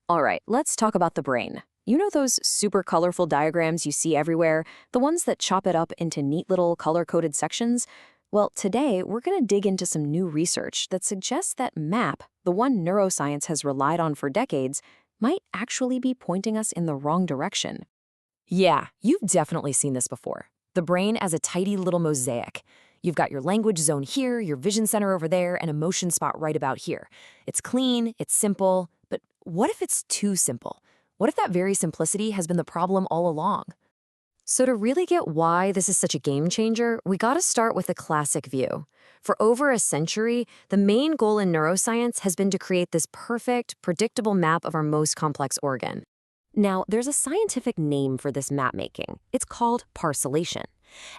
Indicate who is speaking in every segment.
Speaker 1: All right, let's talk about the brain. You know those super colorful diagrams you see everywhere, the ones that chop it up into neat little color-coded sections? Well, today we're going to dig into some new research that suggests that MAP, the one neuroscience has relied on for decades, might actually be pointing us in the wrong direction. Yeah, you've definitely seen this before. The brain as a tidy little mosaic. You've got your language zone here, your vision center over there, and emotion spot right about here. It's clean, it's simple, but what if it's too simple? What if that very simplicity has been the problem all along? So to really get why this is such a game changer, we gotta start with a classic view. For over a century, the main goal in neuroscience has been to create this perfect, predictable map of our most complex organ. Now, there's a scientific name for this map making. It's called parcellation.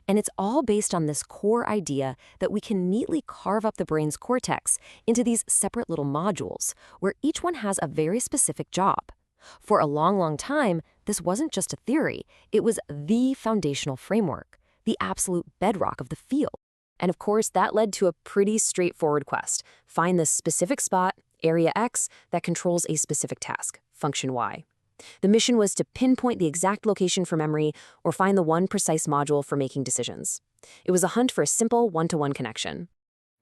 Speaker 1: And it's all based on this core idea that we can neatly carve up the brain's cortex into these separate little modules, where each one has a very specific job. For a long, long time, this wasn't just a theory, it was the foundational framework, the absolute bedrock of the field. And of course, that led to a pretty straightforward quest. Find the specific spot, area X, that controls a specific task, function Y. The mission was to pinpoint the exact location for memory or find the one precise module for making decisions. It was a hunt for a simple one-to-one connection.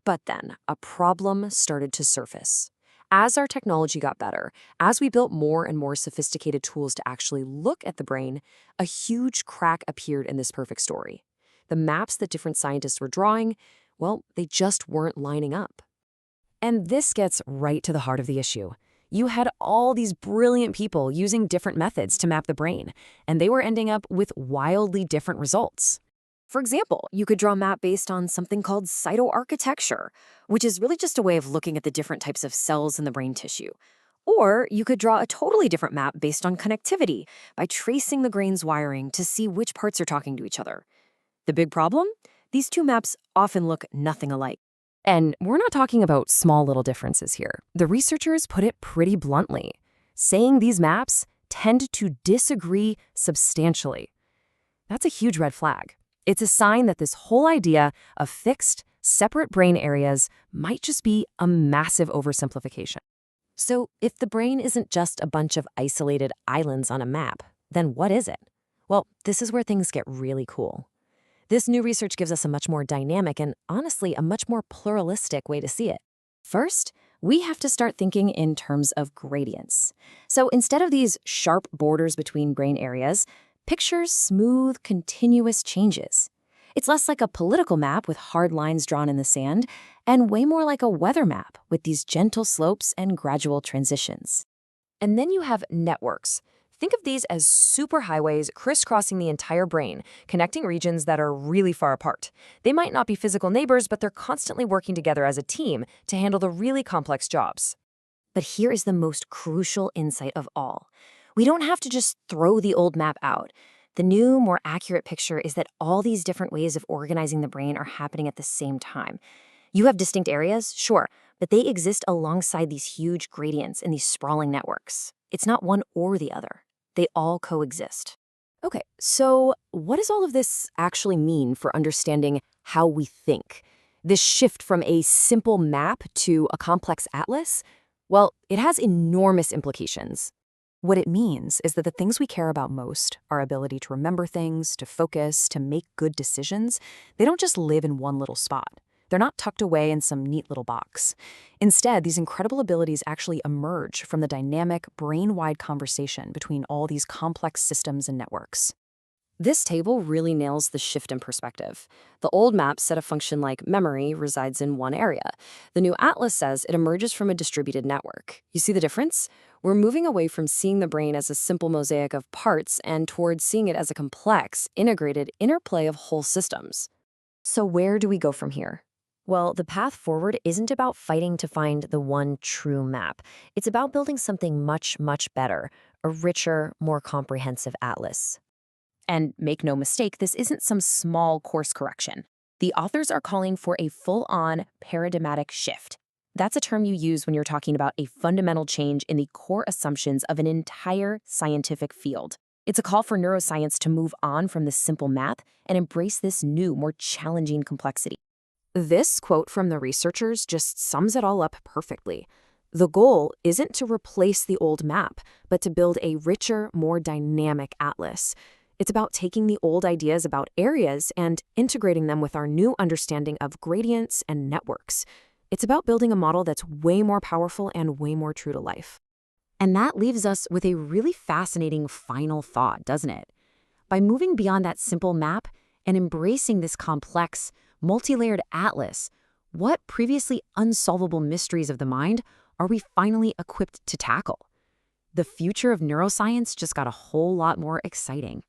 Speaker 1: But then, a problem started to surface. As our technology got better, as we built more and more sophisticated tools to actually look at the brain, a huge crack appeared in this perfect story. The maps that different scientists were drawing, well, they just weren't lining up. And this gets right to the heart of the issue. You had all these brilliant people using different methods to map the brain, and they were ending up with wildly different results. For example, you could draw a map based on something called cytoarchitecture, which is really just a way of looking at the different types of cells in the brain tissue. Or you could draw a totally different map based on connectivity by tracing the brain's wiring to see which parts are talking to each other. The big problem? These two maps often look nothing alike. And we're not talking about small little differences here. The researchers put it pretty bluntly, saying these maps tend to disagree substantially. That's a huge red flag. It's a sign that this whole idea of fixed, separate brain areas might just be a massive oversimplification. So if the brain isn't just a bunch of isolated islands on a map, then what is it? Well, this is where things get really cool. This new research gives us a much more dynamic and, honestly, a much more pluralistic way to see it. First, we have to start thinking in terms of gradients. So instead of these sharp borders between brain areas, picture smooth, continuous changes. It's less like a political map with hard lines drawn in the sand, and way more like a weather map with these gentle slopes and gradual transitions. And then you have networks. Think of these as superhighways crisscrossing the entire brain, connecting regions that are really far apart. They might not be physical neighbors, but they're constantly working together as a team to handle the really complex jobs. But here is the most crucial insight of all. We don't have to just throw the old map out. The new, more accurate picture is that all these different ways of organizing the brain are happening at the same time. You have distinct areas, sure, but they exist alongside these huge gradients in these sprawling networks. It's not one or the other. They all coexist. Okay, so what does all of this actually mean for understanding how we think? This shift from a simple map to a complex atlas? Well, it has enormous implications. What it means is that the things we care about most, our ability to remember things, to focus, to make good decisions, they don't just live in one little spot. They're not tucked away in some neat little box. Instead, these incredible abilities actually emerge from the dynamic, brain-wide conversation between all these complex systems and networks. This table really nails the shift in perspective. The old map said a function like memory resides in one area. The new atlas says it emerges from a distributed network. You see the difference? We're moving away from seeing the brain as a simple mosaic of parts and towards seeing it as a complex, integrated interplay of whole systems. So where do we go from here? Well, the path forward isn't about fighting to find the one true map. It's about building something much, much better, a richer, more comprehensive atlas. And make no mistake, this isn't some small course correction. The authors are calling for a full-on paradigmatic shift. That's a term you use when you're talking about a fundamental change in the core assumptions of an entire scientific field. It's a call for neuroscience to move on from this simple math and embrace this new, more challenging complexity. This quote from the researchers just sums it all up perfectly. The goal isn't to replace the old map, but to build a richer, more dynamic atlas. It's about taking the old ideas about areas and integrating them with our new understanding of gradients and networks. It's about building a model that's way more powerful and way more true to life. And that leaves us with a really fascinating final thought, doesn't it? By moving beyond that simple map and embracing this complex, multi-layered atlas, what previously unsolvable mysteries of the mind are we finally equipped to tackle? The future of neuroscience just got a whole lot more exciting.